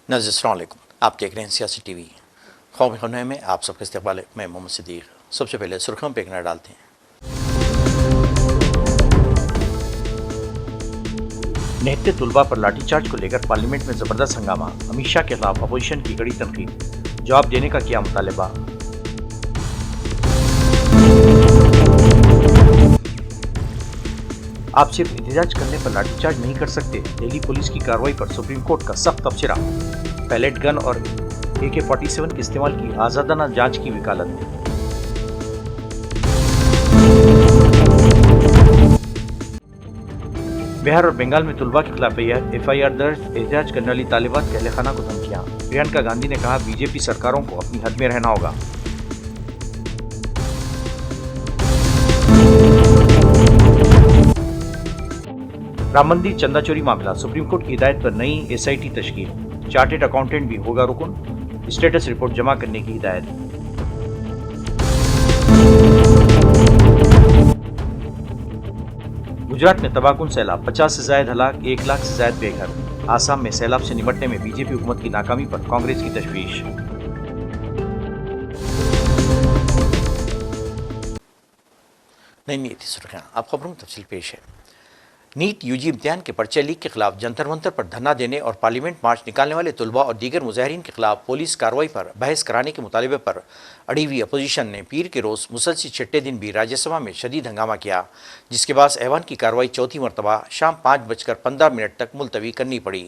नाज़रीन अस्सलाम वालेकुम, आप देख रहे हैं सियासी टीवी। क़ौमी ख़ुनाई में आप सबका इस्तक़बाल है। मैं मोहम्मद सिद्दीक़। सबसे पहले सुर्ख़ियों पर एक नज़र डालते हैं। निहत्ते तुलबा पर लाठीचार्ज को लेकर पार्लियामेंट में ज़बरदस्त हंगामा। अमित शाह के खिलाफ अपोजिशन की कड़ी तनकीद। जवाब देने का किया मुतालबा। आप सिर्फ एहतजाज करने पर लाठीचार्ज नहीं कर सकते। दिल्ली पुलिस की कार्रवाई पर सुप्रीम कोर्ट का सख्त तबसरा। पैलेट गन और AK-47 के इस्तेमाल की आज़ादाना जांच की वकालत। बिहार और बंगाल में तुलबा के खिलाफ FIR दर्ज। एहतजाज करने वाली तालिबात के अहले खाना को धमकियां। प्रियंका गांधी ने कहा, बीजेपी सरकारों को अपनी हद में रहना होगा। राम मंदिर चंदा चोरी मामला। सुप्रीम कोर्ट की हिदायत पर नई SIT तश्कील। चार्टेड अकाउंटेंट भी होगा रुकन। स्टेटस रिपोर्ट जमा करने की हिदायत। गुजरात में तबाहकुन सैलाब। 50 से ज्यादा हलाक, 1 लाख से ज्यादा बेघर। आसाम में सैलाब से निपटने में बीजेपी हुकूमत की नाकामी पर कांग्रेस की तशवीश। नई थी सुर्खियां, आप खबरों में तफसील पेश है। नीट UG इम्तिहान के पर्चे लीक के खिलाफ जंतर मंतर पर धरना देने और पार्लियामेंट मार्च निकालने वाले तुलबा और दीगर मुजाहिरीन के खिलाफ पुलिस कार्रवाई पर बहस कराने के मुतालबे पर अड़ी हुई अपोजिशन ने पीर के रोज़ मुसलसल छठे दिन भी राज्यसभा में शदीद हंगामा किया, जिसके बाद ऐवान की कार्रवाई चौथी मरतबा शाम 5:15 तक मुलतवी करनी पड़ी।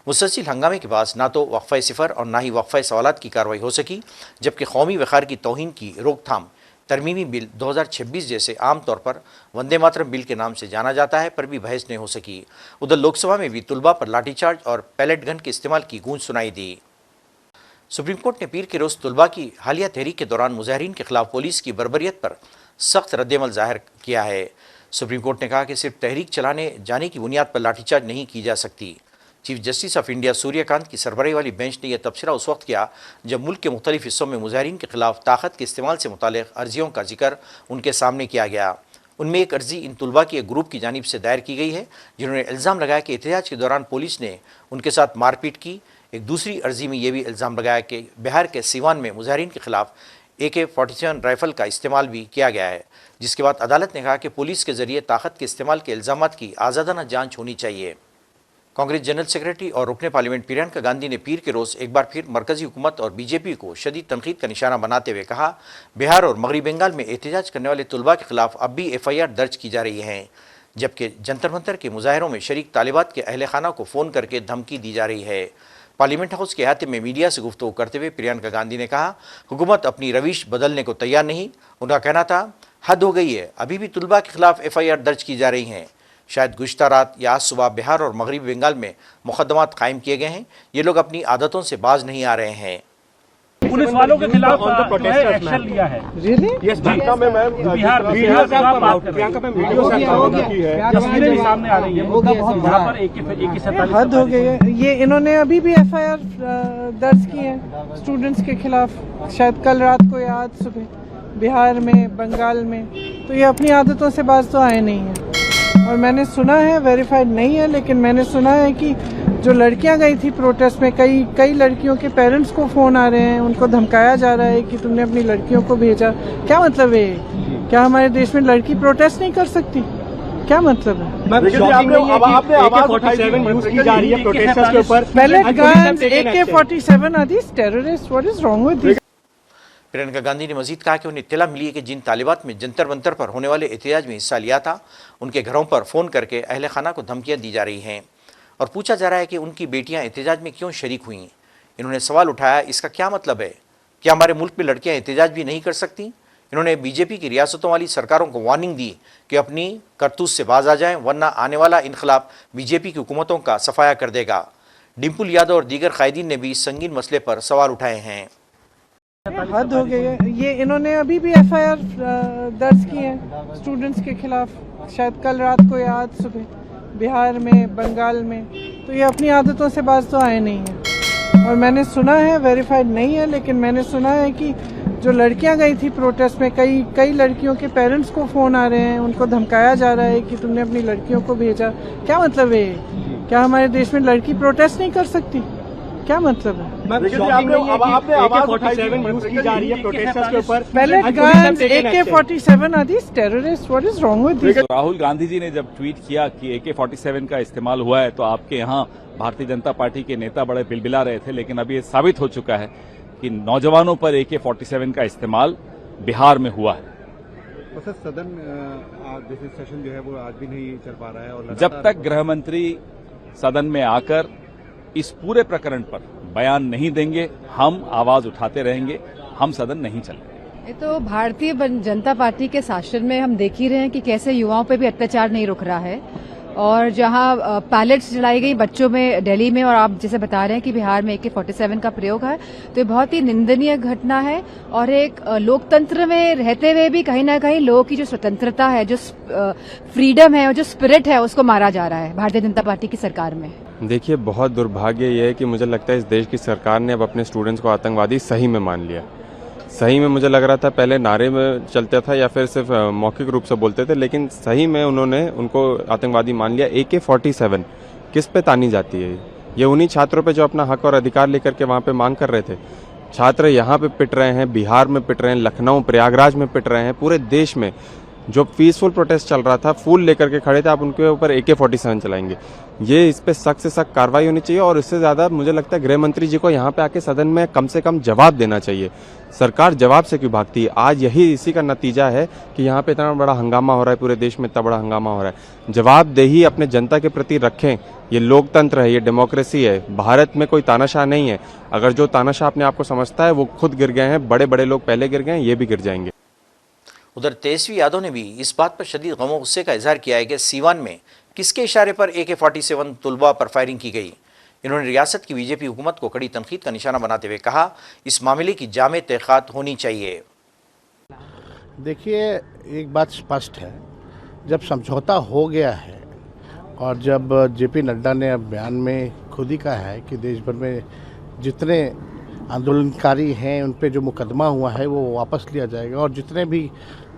मुसलसल हंगामे के बाद ना तो वक्फ़ा सिफ़र और ना ही वक्फ़ा सवालात की कार्रवाई हो सकी, जबकि कौमी वक़ार की तौहीन की रोकथाम तरमीमी बिल 2026 जैसे आम तौर पर वंदे मातरम बिल के नाम से जाना जाता है पर भी बहस नहीं हो सकी। उधर लोकसभा में भी तुलबा पर लाठीचार्ज और पैलेट गन के इस्तेमाल की गूंज सुनाई दी। सुप्रीम कोर्ट ने पीर के रोज़ तुलबा की हालिया तहरीक के दौरान मुजाहिरीन के खिलाफ पुलिस की बर्बरियत पर सख्त रद्दमल ज़ाहिर किया है। सुप्रीम कोर्ट ने कहा कि सिर्फ तहरीक चलाने जाने की बुनियाद पर लाठीचार्ज नहीं की जा सकती। Chief Justice of India Suryakant की सरबराही वाली बेंच ने यह तबसरा उस वक्त किया जब मुल्क के मुख्तलिफ हिस्सों में मुजाहिरीन के खिलाफ ताकत के इस्तेमाल से मुताल्लिक़ अर्जियों का जिक्र उनके सामने किया गया। उनमें एक अर्जी इन तुलबा के एक ग्रुप की जानिब से दायर की गई है जिन्होंने इल्ज़ाम लगाया कि एहतजाज के दौरान पुलिस ने उनके साथ मारपीट की। एक दूसरी अर्जी में यह भी इल्ज़ाम लगाया कि बिहार के सीवान में मुजाहिरीन के खिलाफ AK-47 राइफ़ल का इस्तेमाल भी किया गया है, जिसके बाद अदालत ने कहा कि पुलिस के ज़रिए ताकत के इस्तेमाल के इल्ज़ामात की आज़ादाना जाँच होनी चाहिए। कांग्रेस जनरल सेक्रेटरी और रुकने पार्लियामेंट प्रियंका गांधी ने पीर के रोज़ एक बार फिर मरकजी हुकूमत और बीजेपी को शदीद तनकीद का निशाना बनाते हुए कहा, बिहार और मगरबी बंगाल में एहतजाज करने वाले तुलबा के खिलाफ अब भी FIR दर्ज की जा रही हैं, जबकि जंतर मंतर के मुजाहरों में शरीक तालिबात के अहले खाना को फ़ोन करके धमकी दी जा रही है। पार्लियामेंट हाउस के अहाते में मीडिया से गुफ्तगू करते हुए प्रियंका गांधी ने कहा, हुकूमत अपनी रविश बदलने को तैयार नहीं। उनका कहना था, हद हो गई है, अभी भी तुलबा के खिलाफ FIR दर्ज की जा रही हैं। शायद गुज़श्ता रात या आज सुबह बिहार और मगरबी बंगाल में मुकदमात कायम किए गए हैं। ये लोग अपनी आदतों से बाज नहीं आ रहे हैं। पुलिस वालों के खिलाफ एक्शन लिया है। यस, प्रियंका में मैम बिहार प्रियंका में वीडियो तस्वीरें भी सामने आ रही है जहाँ पर AK-47 हद हो गई है। ये इन्होंने अभी भी FIR दर्ज की है स्टूडेंट्स के खिलाफ, शायद कल रात को या आज सुबह बिहार में, बंगाल में। तो ये अपनी आदतों से बाज तो आए नहीं हैं। और मैंने सुना है, वेरीफाइड नहीं है, लेकिन मैंने सुना है कि जो लड़कियां गई थी प्रोटेस्ट में, कई लड़कियों के पेरेंट्स को फ़ोन आ रहे हैं, उनको धमकाया जा रहा है कि तुमने अपनी लड़कियों को भेजा। क्या मतलब है? क्या हमारे देश में लड़की प्रोटेस्ट नहीं कर सकती? क्या मतलब है? Pellet gun, AK-47 are these terrorist? What is wrong with this? Priyanka Gandhi ने मजीद कहा कि उन्हें इत्तला मिली है कि जिन तालिबात में जंतर मंतर पर होने वाले एहतजाज में हिस्सा लिया था, उनके घरों पर फ़ोन करके अहले खाना को धमकियां दी जा रही हैं और पूछा जा रहा है कि उनकी बेटियां एहतजाज में क्यों शरीक हुईं। इन्होंने सवाल उठाया, इसका क्या मतलब है? क्या हमारे मुल्क में लड़कियां एहतजाज भी नहीं कर सकती? इन्होंने बीजेपी की रियासतों वाली सरकारों को वार्निंग दी कि अपनी करतूत से बाज आ जाएं, वरना आने वाला इनकलाब बीजेपी की हुकूमतों का सफाया कर देगा। डिम्पल यादव और दीगर कायदीन ने भी संगीन मसले पर सवाल उठाए हैं। हद हो गई है। ये इन्होंने अभी भी FIR दर्ज की है स्टूडेंट्स के खिलाफ, शायद कल रात को या आज सुबह बिहार में, बंगाल में। तो ये अपनी आदतों से बाज तो आए नहीं हैं। और मैंने सुना है, वेरीफाइड नहीं है, लेकिन मैंने सुना है कि जो लड़कियां गई थी प्रोटेस्ट में, कई लड़कियों के पेरेंट्स को फ़ोन आ रहे हैं, उनको धमकाया जा रहा है कि तुमने अपनी लड़कियों को भेजा। क्या मतलब है? क्या हमारे देश में लड़की प्रोटेस्ट नहीं कर सकती? क्या मतलब है? AK-47 यूज की जा रही है प्रोटेस्टर्स के ऊपर। Pellet guns, AK-47 are these terrorists? What is wrong with this? Rahul Gandhi ji ने जब ट्वीट किया कि AK-47 का इस्तेमाल हुआ है तो आपके यहाँ भारतीय जनता पार्टी के नेता बड़े बिलबिला रहे थे, लेकिन अभी ये साबित हो चुका है कि नौजवानों पर AK-47 का इस्तेमाल बिहार में हुआ है। तो सर सदन जैसे सेशन जो है वो आज भी नहीं चल पा रहा है और जब तक गृह मंत्री सदन में आकर इस पूरे प्रकरण पर बयान नहीं देंगे, हम आवाज उठाते रहेंगे, हम सदन नहीं चलेंगे। ये तो भारतीय जनता पार्टी के शासन में हम देख ही रहे हैं कि कैसे युवाओं पे भी अत्याचार नहीं रुक रहा है, और जहां पैलेट्स जलाई गई बच्चों में दिल्ली में, और आप जैसे बता रहे हैं कि बिहार में AK-47 का प्रयोग है, तो ये बहुत ही निंदनीय घटना है। और एक लोकतंत्र में रहते हुए भी कहीं ना कहीं लोगों की जो स्वतंत्रता है, जो फ्रीडम है और जो स्पिरिट है, उसको मारा जा रहा है भारतीय जनता पार्टी की सरकार में। देखिए, बहुत दुर्भाग्य ये है कि मुझे लगता है इस देश की सरकार ने अब अपने स्टूडेंट्स को आतंकवादी सही में मान लिया। सही में मुझे लग रहा था पहले नारे में चलता था या फिर सिर्फ मौखिक रूप से बोलते थे, लेकिन सही में उन्होंने उनको आतंकवादी मान लिया। AK-47 किस पे तानी जाती है? ये उन्हीं छात्रों पे जो अपना हक और अधिकार लेकर के वहाँ पे मांग कर रहे थे। छात्र यहाँ पे पिट रहे हैं, बिहार में पिट रहे हैं, लखनऊ प्रयागराज में पिट रहे हैं, पूरे देश में जो पीसफुल प्रोटेस्ट चल रहा था, फूल लेकर के खड़े थे, आप उनके ऊपर AK-47 चलाएंगे। ये इस पे सख्त से सख्त कार्रवाई होनी चाहिए, और इससे ज्यादा मुझे लगता है गृह मंत्री जी को यहाँ पे आके सदन में कम से कम जवाब देना चाहिए। सरकार जवाब से क्यों भागती है? आज यही इसी का नतीजा है कि यहाँ पे इतना बड़ा हंगामा हो रहा है, पूरे देश में इतना बड़ा हंगामा हो रहा है। जवाबदेही अपने जनता के प्रति रखें। ये लोकतंत्र है, ये डेमोक्रेसी है, भारत में कोई तानाशाह नहीं है। अगर जो तानाशाह अपने आप को समझता है वो खुद गिर गए हैं, बड़े बड़े लोग पहले गिर गए हैं, ये भी गिर जाएंगे। उधर तेजस्वी यादव ने भी इस बात पर शदीद गम गुस्से का इजहार किया है कि सीवान में किसके इशारे पर AK-47 तुलबा पर फायरिंग की गई। इन्होंने रियासत की बीजेपी हुकूमत को कड़ी तनकीद का निशाना बनाते हुए कहा, इस मामले की जामे तहक़ीक़ात होनी चाहिए। देखिए, एक बात स्पष्ट है, जब समझौता हो गया है और जब JP नड्डा ने अब बयान में खुद ही कहा है कि देश भर में जितने आंदोलनकारी हैं उन पे जो मुकदमा हुआ है वो वापस लिया जाएगा, और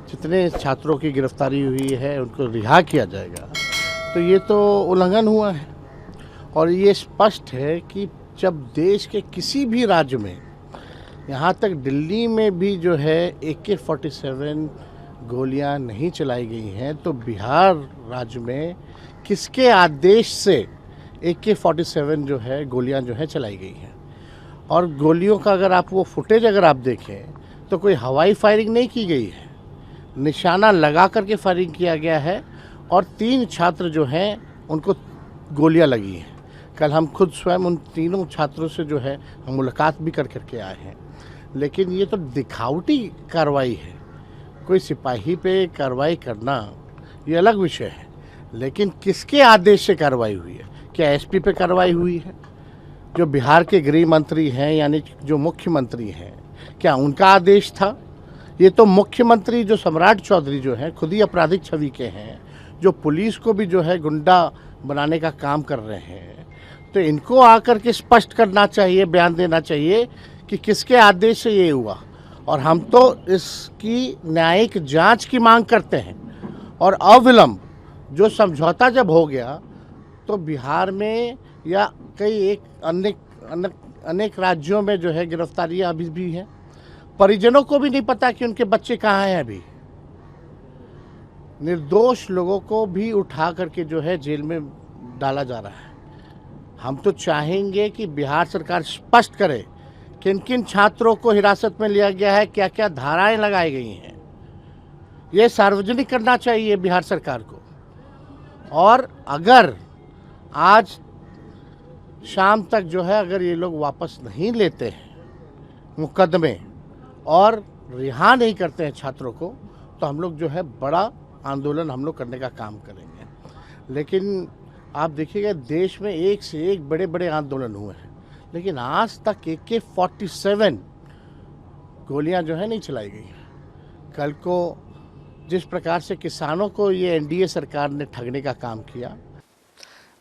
जितने छात्रों की गिरफ्तारी हुई है उनको रिहा किया जाएगा, तो ये तो उल्लंघन हुआ है। और ये स्पष्ट है कि जब देश के किसी भी राज्य में, यहाँ तक दिल्ली में भी जो है AK-47 गोलियां नहीं चलाई गई हैं, तो बिहार राज्य में किसके आदेश से AK-47 जो है गोलियां जो है चलाई गई हैं? और गोलियों का अगर आप वो फुटेज अगर आप देखें तो कोई हवाई फायरिंग नहीं की गई है, निशाना लगा करके फायरिंग किया गया है, और 3 छात्र जो हैं उनको गोलियां लगी हैं। कल हम खुद स्वयं उन तीनों छात्रों से जो है हम मुलाकात भी करके आए हैं। लेकिन ये तो दिखावटी कार्रवाई है। कोई सिपाही पे कार्रवाई करना ये अलग विषय है, लेकिन किसके आदेश से कार्रवाई हुई है? क्या SP पे कार्रवाई हुई है? जो बिहार के गृह मंत्री हैं, यानी जो मुख्यमंत्री हैं, क्या उनका आदेश था? ये तो मुख्यमंत्री जो सम्राट चौधरी जो हैं खुद ही आपराधिक छवि के हैं, जो पुलिस को भी जो है गुंडा बनाने का काम कर रहे हैं, तो इनको आकर के स्पष्ट करना चाहिए, बयान देना चाहिए कि किसके आदेश से ये हुआ। और हम तो इसकी न्यायिक जांच की मांग करते हैं, और अविलंब जो समझौता जब हो गया तो बिहार में या कई अनेक राज्यों में जो है गिरफ्तारियां अभी भी हैं। परिजनों को भी नहीं पता कि उनके बच्चे कहाँ हैं। अभी निर्दोष लोगों को भी उठा करके जो है जेल में डाला जा रहा है। हम तो चाहेंगे कि बिहार सरकार स्पष्ट करे किन किन छात्रों को हिरासत में लिया गया है, क्या क्या धाराएं लगाई गई हैं, ये सार्वजनिक करना चाहिए बिहार सरकार को। और अगर आज शाम तक जो है अगर ये लोग वापस नहीं लेते हैं मुकदमे और रिहा नहीं करते हैं छात्रों को, तो हम लोग जो है बड़ा आंदोलन हम लोग करने का काम करेंगे। लेकिन आप देखिएगा देश में एक से एक बड़े बड़े आंदोलन हुए हैं, लेकिन आज तक AK-47 गोलियां जो है नहीं चलाई गई। कल को जिस प्रकार से किसानों को ये NDA सरकार ने ठगने का काम किया।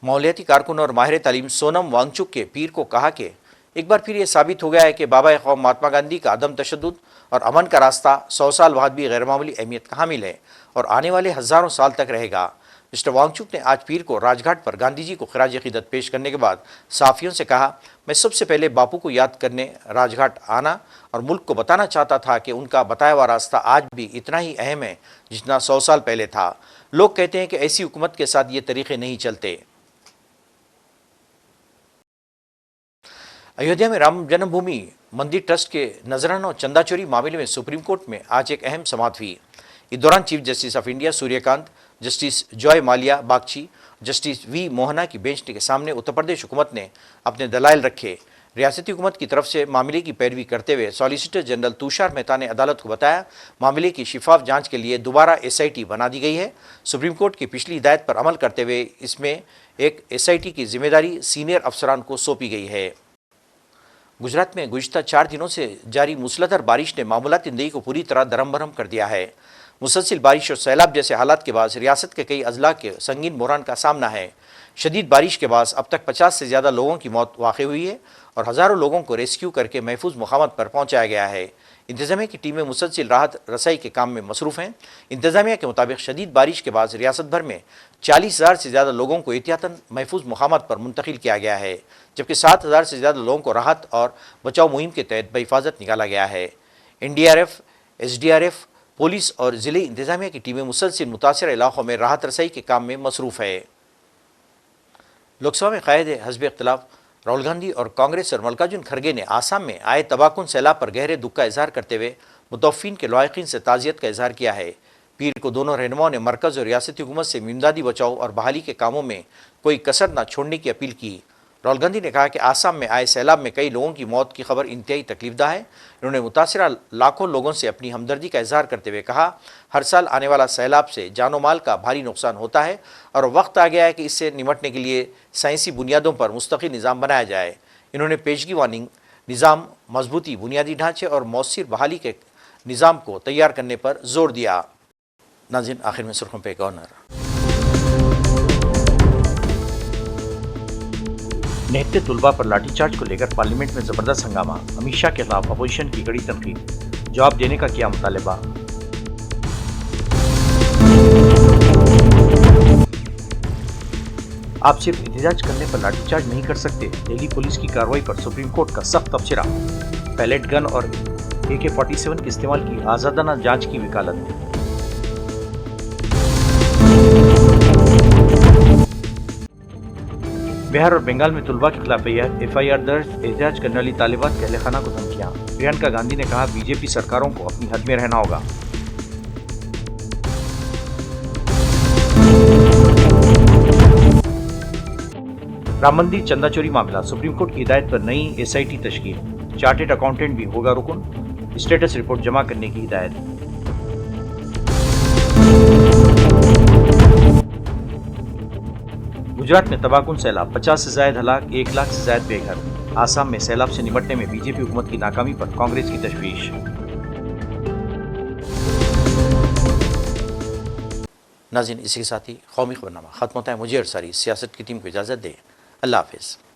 मौलियाती कारकुन और माहिर तालीम सोनम वांगचुक के पीर को कहा कि एक बार फिर ये साबित हो गया है कि बाबा कौम महात्मा गांधी का अदम तशद्दुद और अमन का रास्ता 100 साल बाद भी गैरमामूली अहमियत का हामिल है और आने वाले हज़ारों साल तक रहेगा। मिस्टर वांगचुक ने आज पीर को राजघाट पर गांधी जी को खिराज अकीदत पेश करने के बाद साफियों से कहा, मैं सबसे पहले बापू को याद करने राजघाट आना और मुल्क को बताना चाहता था कि उनका बताया हुआ रास्ता आज भी इतना ही अहम है जितना 100 साल पहले था। लोग कहते हैं कि ऐसी हुकूमत के साथ ये तरीके नहीं चलते। अयोध्या में राम जन्मभूमि मंदिर ट्रस्ट के नजराना और चंदा चोरी मामले में सुप्रीम कोर्ट में आज एक अहम समाअत हुई। इस दौरान Chief Justice of India Suryakant, Justice Joymalya Bagchi, Justice V Mohana की बेंच के सामने उत्तर प्रदेश हुकूमत ने अपने दलाइल रखे। रियासती हुकूमत की तरफ से मामले की पैरवी करते हुए सॉलिसिटर जनरल तुषार मेहता ने अदालत को बताया, मामले की शिफाफ जांच के लिए दोबारा SIT बना दी गई है। सुप्रीम कोर्ट की पिछली हिदायत पर अमल करते हुए इसमें एक SIT की जिम्मेदारी सीनियर अफसरान को सौंपी गई है। गुजरात में गुज़िश्ता 4 दिनों से जारी मूसलाधार बारिश ने मामूलाती ज़िंदगी को पूरी तरह दरम-बरम कर दिया है। मुसलसिल बारिश और सैलाब जैसे हालात के बाद रियासत के कई अजला के संगीन बहरान का सामना है। शदीद बारिश के बाद अब तक 50 से ज़्यादा लोगों की मौत वाक़ हुई है और हज़ारों लोगों को रेस्क्यू करके महफूज मुकामात पर पहुँचाया गया है। इंतजामिया की टीमें मुसलसिल राहत रसाई के काम में मसरूफ़ हैं। इंतजामिया के मुताबिक शदीद बारिश के बाद रियासत भर में 40,000 से ज़्यादा लोगों को एहतियातन महफूज मुकामात पर मुंतकिल किया गया है, जबकि 7,000 से ज़्यादा लोगों को राहत और बचाव मुहिम के तहत बहिफाजत निकाला गया है। NDRF, SDRF, पुलिस और ज़िले इंतजामिया की टीमें मुसलसिल मुतासर इलाकों में राहत रसाई के काम में मसरूफ़ है। लोकसभा में कायद हज़्ब इख्तिलाफ राहुल गांधी और कांग्रेस और मल्लिकार्जुन खड़गे ने आसाम में आए तबाहकुन सैलाब पर गहरे दुख का इजहार करते हुए मुतवफ़्फ़ीन के लवाहिकीन से ताज़ियत का इजहार किया है। पीर को दोनों रहनुमाओं ने मरकज़ और रियासती हुकूमत से इमदादी बचाव और बहाली के कामों में कोई कसर न छोड़ने की अपील की। राहुल गांधी ने कहा कि आसाम में आए सैलाब में कई लोगों की मौत की खबर इंतहाई तकलीफदा है। उन्होंने मुतासरा लाखों लोगों से अपनी हमदर्दी का इजहार करते हुए कहा, हर साल आने वाला सैलाब से जानो माल का भारी नुकसान होता है और वक्त आ गया है कि इससे निपटने के लिए साइंसी बुनियादों पर मुस्तकिल निज़ाम बनाया जाए। इन्होंने पेशगी वार्निंग निज़ाम, मजबूती बुनियादी ढांचे और मौसर बहाली के निज़ाम को तैयार करने पर जोर दिया। नाज़रीन, आखिर में सुर्खियों पे एक और नज़र। निहत्ते तुलबा पर लाठीचार्ज को लेकर पार्लियामेंट में जबरदस्त हंगामा। अमित शाह के खिलाफ अपोजिशन की कड़ी तनकीद, जवाब देने का किया मुतालबा। आप सिर्फ एहतजाज करने पर लाठीचार्ज नहीं कर सकते, दिल्ली पुलिस की कार्रवाई पर सुप्रीम कोर्ट का सख्त तबसरा। पैलेट गन और AK-47 के इस्तेमाल की आज़ादाना जांच की वकालत। बिहार और बंगाल में तुलबा के खिलाफ FIR दर्ज, एहतजाज करने वाली तालिबात के अहले खाना को धमकियां। प्रियंका गांधी ने कहा, बीजेपी सरकारों को अपनी हद में रहना होगा। राम मंदिर चंदा चोरी मामला, सुप्रीम कोर्ट की हिदायत पर नई SIT तश्कील, चार्टेड अकाउंटेंट भी होगा रुकन, स्टेटस रिपोर्ट जमा करने की हिदायत। गुजरात में तबाहकुन सैलाब, 50 से ज़ायद हलाक, 1 लाख से ज़ायद बेघर। आसाम में सैलाब से निपटने में बीजेपी हुकूमत की नाकामी पर कांग्रेस की तशवीश। नाज़रीन, इसी के साथ ही कौमी खबरनामा खत्म होता है। मुझे और सारी सियासत की टीम को इजाज़त दें। अल्लाह हाफ़िज़।